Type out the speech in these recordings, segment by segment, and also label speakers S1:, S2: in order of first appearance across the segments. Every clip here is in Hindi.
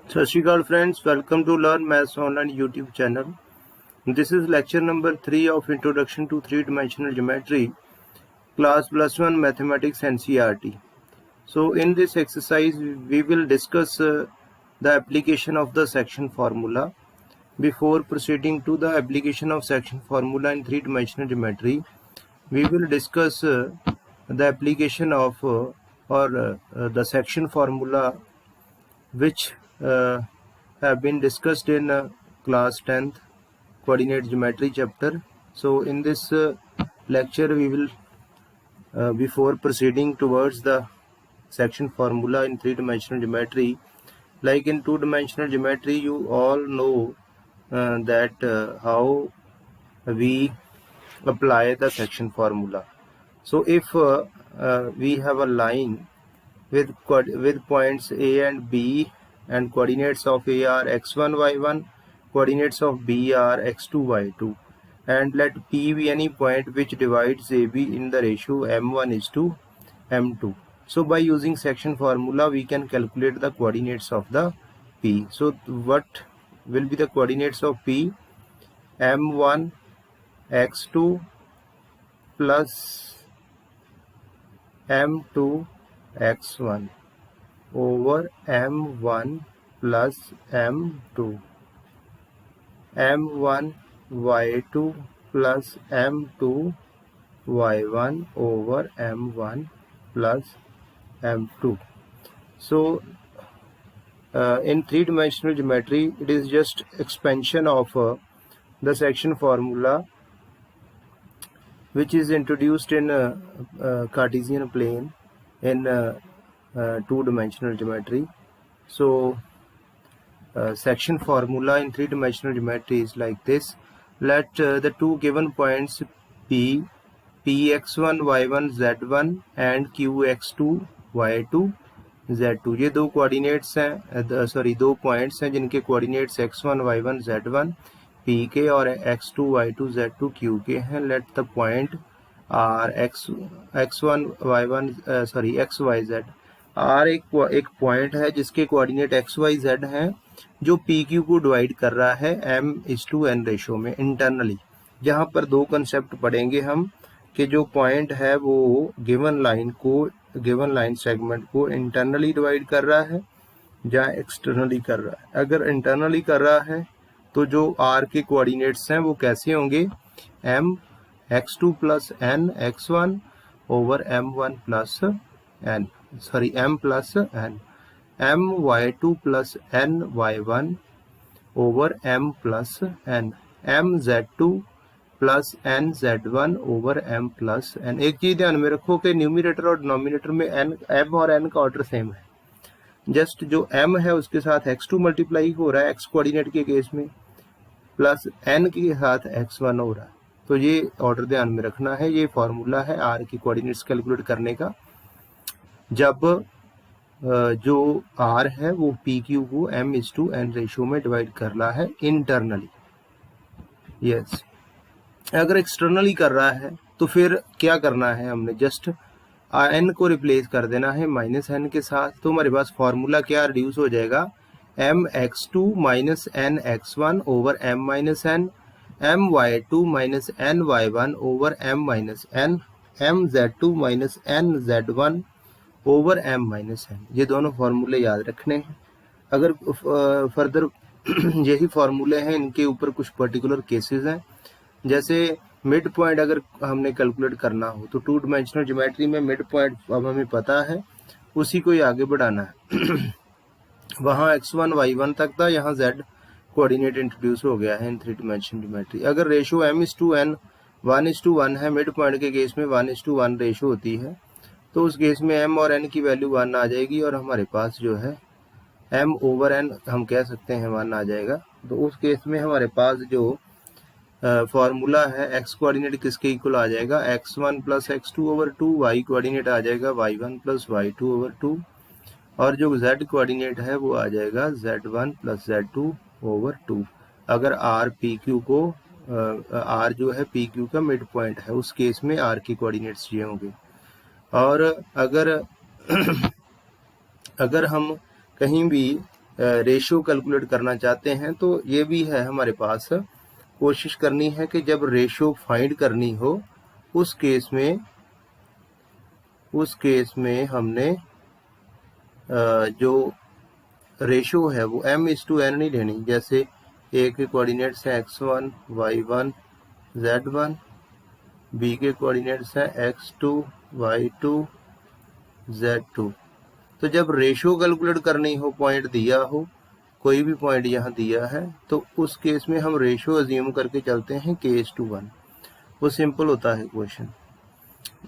S1: सत श्री अकाल friends, welcome to learn maths online YouTube channel. This is lecture number 3 of introduction to three dimensional geometry, class +1 mathematics NCERT. So in this exercise we will discuss the application of the section formula. Before proceeding to the application of section formula in three-dimensional geometry, we will discuss the application of the section formula which have been discussed in class 10th coordinate geometry chapter. So in this lecture we will before proceeding towards the section formula in three-dimensional geometry, like in two-dimensional geometry you all know that how we apply the section formula. So if we have a line with points A and B and coordinates of A are x1 y1, coordinates of B are x2 y2, and let P be any point which divides AB in the ratio m1:m2. So by using section formula we can calculate the coordinates of the P. So what will be the coordinates of P? m1 x2 plus m2 x1 over m1 plus m2, m1 y2 plus m2 y1 over m1 plus m2. So in three-dimensional geometry it is just expansion of the section formula which is introduced in Cartesian plane in two-dimensional geometry. So section formula in three-dimensional geometry is like this. Let the two given points P, Px1 y1 z1 and Qx2 y2 z2, ये दो कोऑर्डिनेट्स हैं, दो पॉइंट्स हैं जिनके coordinates x1 y1 z1 P के और x2 y2 z2 Q के हैं. Let the point are x1 y1 x y z. R एक पॉइंट है जिसके कोऑर्डिनेट x y z हैं, जो पी क्यू को डिवाइड कर रहा है m:n रेशो में इंटरनली. जहां पर दो कंसेप्ट पढ़ेंगे हम कि जो पॉइंट है वो गिवन लाइन सेगमेंट को इंटरनली डिवाइड कर रहा है या एक्सटर्नली कर रहा है. अगर इंटरनली कर रहा है तो जो आर के कोऑर्डिनेट्स हैं वो कैसे होंगे? m x2 plus n x1 over m1 plus n m plus n, m y2 plus n y1 over m plus n, m z2 plus n z1 over m plus n. एक चीज ध्यान में रखो कि न्यूमिनेटर और डिनोमिनेटर में m और n का ऑर्डर सेम है. जस्ट जो m है उसके साथ x2 मल्टीप्लाई हो रहा है x कोऑर्डिनेट के केस में, प्लस n के साथ x1 हो रहा है. तो ये ऑर्डर ध्यान में रखना है. ये फॉर्मूला है r की कोऑर्डिनेट्स कैलकुलेट करने का, जब जो r है वो पी क्यू को m:n रेशियो में डिवाइड कर रहा है इंटरनली. यस, अगर एक्सटर्नली कर रहा है तो फिर क्या करना है? हमने जस्ट n को रिप्लेस कर देना है -n के साथ. तो हमारे पास फॉर्मूला क्या रिड्यूस हो जाएगा? m(x2 - n(x1) over m-n, m(y2 - n(y1) over m-n, mz2 - nz1 over m-n. ये दोनों फॉर्मूले याद रखने हैं. अगर फर्दर यही फॉर्मूले हैं, इनके ऊपर कुछ पर्टिकुलर केसेस हैं. जैसे मिड पॉइंट अगर हमने कैलकुलेट करना हो तो टू डायमेंशनल ज्योमेट्री में मिड पॉइंट अब हमें पता है, उसी को ही आगे बढ़ाना है. वहाँ x1 y1 तक था, यहाँ z कोऑर्डिनेट इंट्रोड्यूस हो गया है इन थ्री डायमेंशनल ज्योमेट्री. अगर रेशियो m:n 1:1 है, मिड पॉइंट के केस में 1:1 रेशियो होती है, तो उस केस में m और n की वैल्यू 1 आ जाएगी और हमारे पास जो है m ओवर n हम कह सकते हैं 1 आ जाएगा. तो उस केस में हमारे पास जो फॉर्मूला है x कोऑर्डिनेट किसके इक्वल आ जाएगा? x1 plus x2 over 2, y coordinate आ जाएगा y1 प्लस y2 ओवर 2, और जो z कोऑर्डिनेट है वो आ जाएगा z1 प्लस z2 ओवर 2. अगर r पी क्यू को r जो है पी क्यू का मिड पॉइंट है, उस केस में r की कोऑर्डिनेट्स ये होंगे. और अगर हम कहीं भी रेशियो कैलकुलेट करना चाहते हैं तो ये भी है हमारे पास। कोशिश करनी है कि जब रेशियो फाइंड करनी हो उस केस में हमने जो रेशियो है वो m/n नहीं लेनी। जैसे a के कोऑर्डिनेट्स हैं x1 y1 z1, b के कोऑर्डिनेट्स हैं x2 y2 z2। तो जब रेशियो कैलकुलेट करनी हो, पॉइंट दिया हो, कोई भी पॉइंट यहाँ दिया है, तो उस केस में हम रेशियो अज्यूम करके चलते हैं k/1। वो सिंपल होता है क्वेश्चन।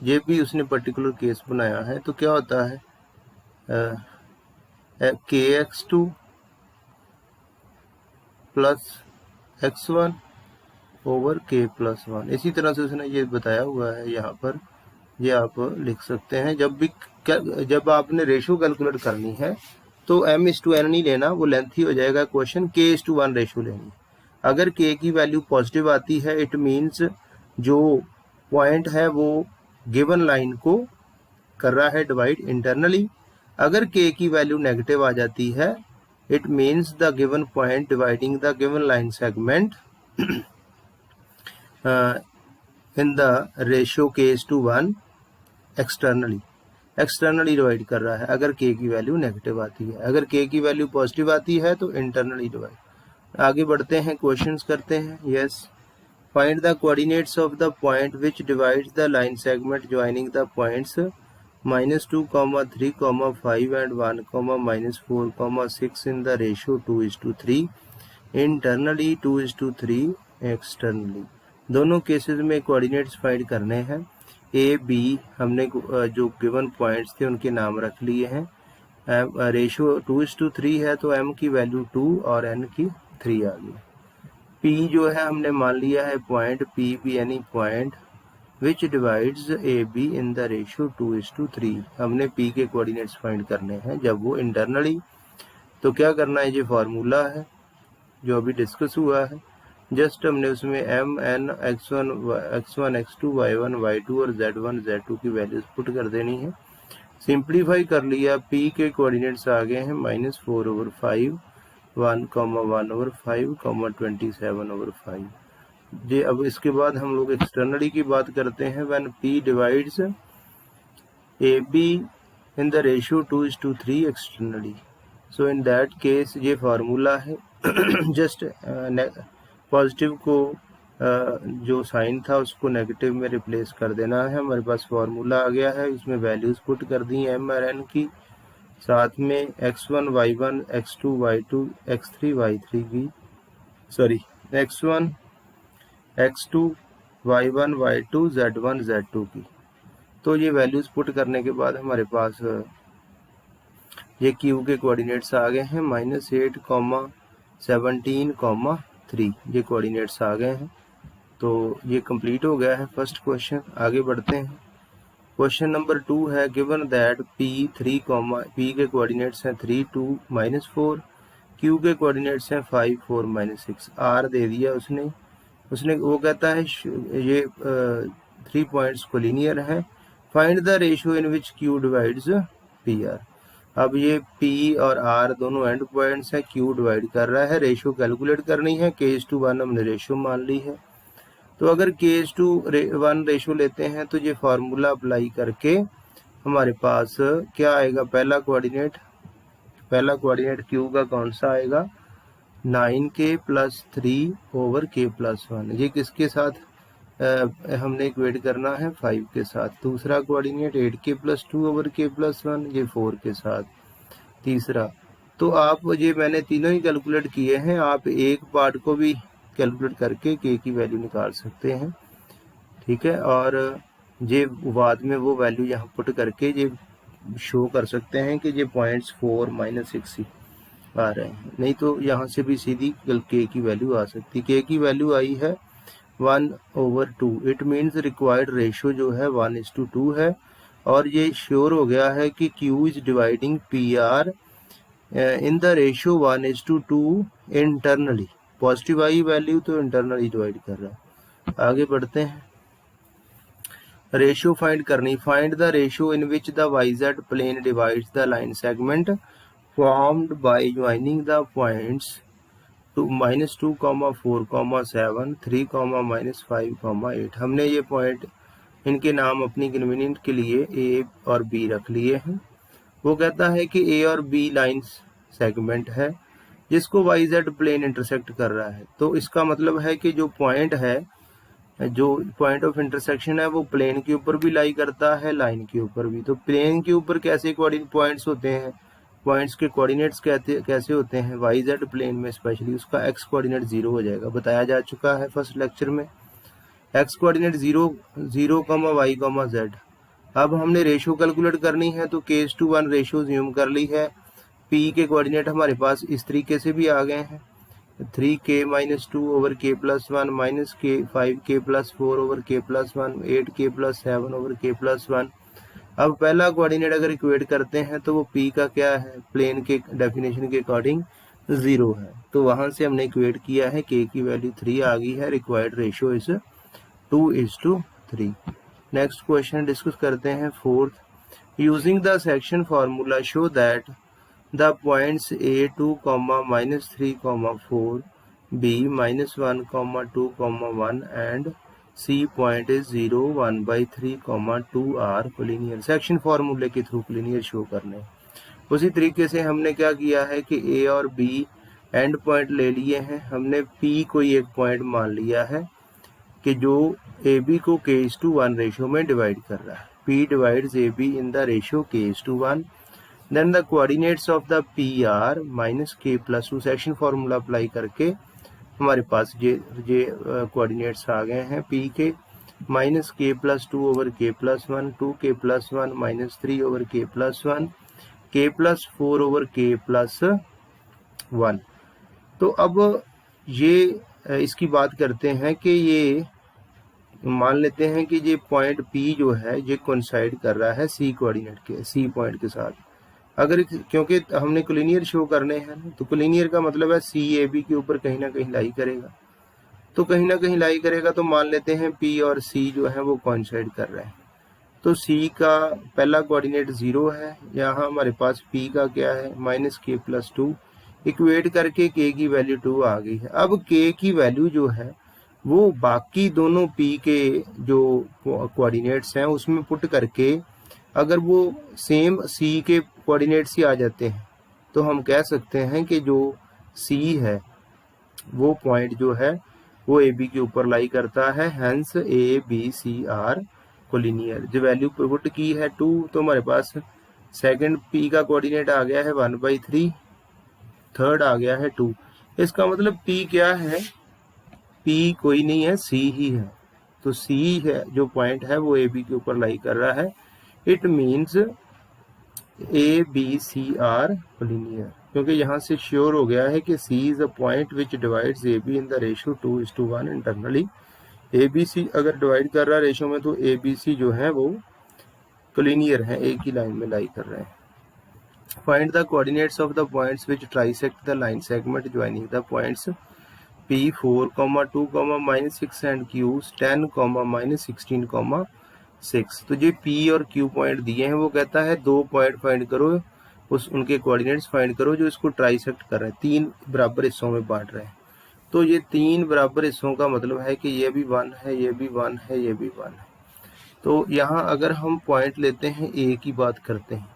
S1: ये भी उसने पर्टिकुलर केस बनाया है। तो क्या होता है kx2 plus x1 over k+1। इसी तरह से उसने ये बताया हुआ है यहाँ पर, ये आप लिख सकते हैं। जब आपने रेशियो कैलकुलेट करनी है तो m/n नहीं लेना, वो लेंथी हो जाएगा क्वेश्चन। k/1 रेशियो लेनी। अगर k की वैल्यू पॉजिटिव आती है इट मीन्स जो पॉइंट है वो गिवन लाइन को कर रहा है डिवाइड इंटरनली। अगर k की वैल्यू नेगेटिव आ जाती है it means the given point dividing the given line segment in the ratio k/1 externally divide कर रहा है अगर k की वैल्यू नेगेटिव आती है। अगर k की वैल्यू पॉजिटिव आती है तो इंटरनली डिवाइड। आगे बढ़ते हैं, क्वेश्चंस करते हैं। Yes, find the coordinates of the point which divides the line segment joining the points -2, 3, 5 and 1, -4, 6 in the ratio 2:3 internally 2:3 externally. दोनों केसेस में कोऑर्डिनेट्स फाइंड करने हैं। ए बी हमने जो गिवन पॉइंट्स थे उनके नाम रख लिए हैं। रेशियो 2:3 है तो m की वैल्यू 2 और n की 3 आ गई। p जो है हमने मान लिया है पॉइंट p भी यानी point which divides A be in the ratio 2:3। हमने p के कोऑर्डिनेट्स फाइंड करने हैं जब वो इंटरनली। तो क्या करना है, ये फार्मूला है जो अभी डिस्कस हुआ है। जस्ट हमने उसमें m n x1 x2 y1 y2 और z1 z2 की वैल्यूज पुट कर देनी है। सिंप्लीफाई कर लिया, p के कोऑर्डिनेट्स आ गए हैं -4/5, 1,1/5, 27/5। ये अब इसके बाद हम लोग एक्सटर्नली की बात करते हैं। When p divides A be in the ratio 2:3 externally, so in that case ये फार्मूला है। जस्ट पॉजिटिव को जो साइन था उसको नेगेटिव में रिप्लेस कर देना है। हमारे पास फार्मूला आ गया है, उसमें वैल्यूज पुट कर दी m और n की, साथ में x1 y1 x2 y2 x3 y3 की, sorry x1 x2 y1 y2 z1 z2 की। तो ये वैल्यूज पुट करने के बाद हमारे पास ये q के कोऑर्डिनेट्स आ गए हैं -8, 17, 3। ये कोऑर्डिनेट्स आ गए हैं। तो ये कंप्लीट हो गया है फर्स्ट क्वेश्चन। आगे बढ़ते हैं। क्वेश्चन नंबर 2 है, गिवन दैट p के कोऑर्डिनेट्स हैं 3, 2, -4, q के कोऑर्डिनेट्स हैं 5, 4, -6। r दे दिया उसने वो कहता है ये 3 पॉइंट्स को लीनियर है। Find the ratio in which q divides pr। अब ये p और r दोनों एंड पॉइंट्स हैं, q डिवाइड कर रहा है, रेशियो कैलकुलेट करनी है। k/1 हमने रेशियो मान ली है। तो अगर k/1 रेशियो लेते हैं तो ये फार्मूला अप्लाई करके हमारे पास क्या आएगा, पहला कोऑर्डिनेट q का कौन सा आएगा, 9k + 3/k+1। ये किसके साथ हमने इक्वेट करना है, 5 के साथ। दूसरा कोऑर्डिनेट 8k + 2/k+1, ये 4 के साथ। तीसरा, तो आप ये मैंने तीनों ही कैलकुलेट किए हैं, आप एक पार्ट को भी कैलकुलेट करके k की वैल्यू निकाल सकते हैं, ठीक है। और ये बाद में वो वैल्यू यहाँ पुट करके ये शो कर सकते हैं कि ये पॉइंट्स 4, -6 आ रहे हैं। नहीं तो यहाँ से भी सीधी k की वैल्यू आ सकती। k की वैल्यू आई है 1/2। इट मीन्स रिक्वायर्ड रेशियो जो है 1:2 है। और ये श्योर हो गया है कि q is dividing PR in the ratio 1:2 internally. Positive I value तो इंटरनली डिवाइड कर रहा है। आगे बढ़ते हैं। रेशियो फाइंड करनी। Find the ratio in which the YZ plane divides the line segment formed by joining the points to -2, 4, 7, 3, -5, 8। हमने ये पॉइंट इनके नाम अपनी कन्वीनियंट के लिए ए और बी रख लिए हैं। वो कहता है कि ए और बी लाइन सेगमेंट है जिसको YZ प्लेन इंटरसेक्ट कर रहा है। तो इसका मतलब है कि जो पॉइंट है, जो पॉइंट ऑफ इंटरसेक्शन है, वो प्लेन के ऊपर भी लाई करता है, लाइन के ऊपर भी। तो प्लेन के ऊपर कैसे पॉइंट्स होते हैं, पॉइंट्स के कोऑर्डिनेट्स कैसे होते हैं, YZ प्लेन में स्पेशली उसका x कोऑर्डिनेट 0 हो जाएगा, बताया जा चुका है फर्स्ट लेक्चर में। x coordinate 0, 0, y, z। अब हमने रेशियो कैलकुलेट करनी है, तो k:1 रेशियो ज्यूम कर ली है। p के कोऑर्डिनेट हमारे पास इस तरीके से भी आ गए हैं, 3k - 2 over k + 1 minus k 5k + 4 over k + 1 8k + 7 over k + 1। अब पहला कोऑर्डिनेट अगर इक्वेट करते हैं तो वो p का क्या है, प्लेन के डेफिनेशन के अकॉर्डिंग 0 है। तो वहां से हमने इक्वेट किया है, k की वैल्यू 3 आ गई है, required ratio is 2:3। Next question discuss करते हैं fourth. Using the section formula show that the points A2, -3, 4, B, -1, 2, 1 and C point is 0, 1/3, 2 are collinear। Section फार्मूले के थ्रू कोलिनियर शो करने। उसी तरीके से हमने क्या किया है कि A और B एंड पॉइंट ले लिए हैं। हमने P को एक पॉइंट मान लिया है कि जो AB को k:1 रेशियो में डिवाइड कर रहा है। P divides AB in the ratio k:1। Then the coordinates of the P are -k + 2। Section formula apply करके हमारे पास ये कोऑर्डिनेट्स आ गए हैं P के, -k + 2 over k + 1, 2k + 1 -3 over k + 1, k + 4 over k + 1। तो अब ये इसकी बात करते हैं कि ये मान लेते हैं कि ये पॉइंट P जो है ये कोइंसाइड कर रहा है C कोऑर्डिनेट के, C पॉइंट के साथ। अगर क्योंकि हमने कोलिनियर शो करने हैं, तो कोलिनियर का मतलब है C AB के ऊपर कहीं ना कहीं लाई करेगा। तो कहीं ना कहीं लाई करेगा, तो मान लेते हैं P और C जो है वो कोइंसाइड कर रहे हैं। तो C का पहला कोऑर्डिनेट 0 है, यहाँ हमारे पास P का क्या है, -k + 2। इक्वेट करके K की वैल्यू 2 आ गई है। अब K की वैल्यू जो है वो बाकी दोनों P के जो कोऑर्डिनेट्स हैं उसमें पुट करके अगर वो सेम C के कोऑर्डिनेट्स ही आ जाते हैं तो हम कह सकते हैं कि जो C है वो पॉइंट जो है वो AB के ऊपर लाई करता है, हेंस ABC आर कोलिनियर। जो वैल्यू पुट की है 2, तो हमारे पास सेकंड P का कोऑर्डिनेट आ गया है 1/3, थर्ड आ गया है 2। इसका मतलब P क्या है, P कोई नहीं है, C ही है। तो C है जो पॉइंट है वो AB के ऊपर लाई कर रहा है। It means ABC are collinear, क्योंकि यहाँ से श्योर हो गया है कि C इज a point which divides AB in the ratio 2:1 internally. ABC अगर डिवाइड कर रहा है रेशियो में, तो ABC जो है वो कोलिनियर है, एक ही लाइन में लाई कर रहे हैं। Find the coordinates of the points which trisect the line segment joining the points P4, 2, -6 and Q 10, -16, 6। तो ये P और Q पॉइंट दिए हैं। वो कहता है दो पॉइंट फाइंड करो, उनके कोऑर्डिनेट्स फाइंड करो जो इसको ट्राइसेक्ट कर रहे हैं, 3 बराबर हिस्सों में बांट रहे हैं। तो ये 3 बराबर हिस्सों का मतलब है कि ये भी 1 है, ये भी 1 है, ये भी 1 है। तो यहाँ अगर हम पॉइंट लेते हैं A की बात करते हैं,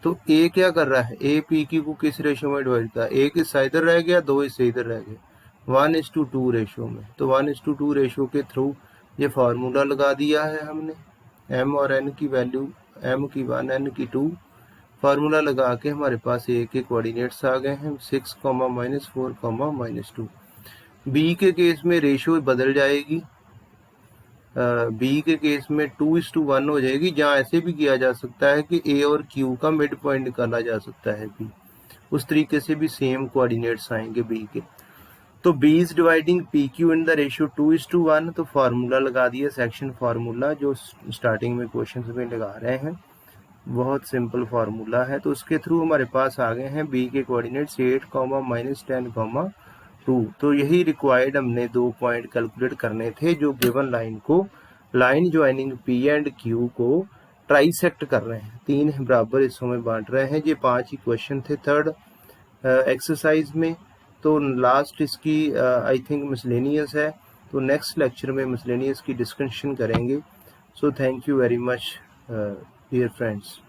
S1: तो A क्या कर रहा है, A PQ को किस रेशियो में डिवाइड किया, एक हिस्सा इधर रह गया, 2 हिस्से इधर रह गए, 1:2 रेशियो में। तो 1:2 रेशियो के थ्रू ये फार्मूला लगा दिया है हमने, M और N की वैल्यू, M की 1, N की 2। फार्मूला लगा के हमारे पास A के कोऑर्डिनेट्स आ गए हैं 6, -4, -2। B के केस में रेशियो बदल जाएगी, B के केस में 2:1 हो जाएगी, जहाँ ऐसे भी किया जा सकता है कि A और Q का मिड पॉइंट निकाला जा सकता है B। उस तरीके से भी सेम कोऑर्डिनेट्स आएंगे B के। तो B is dividing PQ in the ratio 2:1। तो फार्मूला लगा दिया, सेक्शन फार्मूला जो स्टार्टिंग में क्वेश्चन में लगा रहे हैं, बहुत सिंपल फार्मूला है। तो उसके थ्रू हमारे पास आ गए हैं B के कोऑर्डिनेट्स 8, -10, 2। तो यही रिक्वायर्ड हमने 2 पॉइंट कैलकुलेट करने थे जो गिवन लाइन को, line joining P and Q को ट्राइसेक्ट कर रहे हैं, 3 बराबर हिस्सों में बांट रहे हैं। ये 5 ही क्वेश्चन थे थर्ड एक्सरसाइज में। तो लास्ट इसकी आई थिंक मिसलेनियस है, तो नेक्स्ट लेक्चर में मिसलेनियस की डिस्कशन करेंगे। So thank you very much dear friends.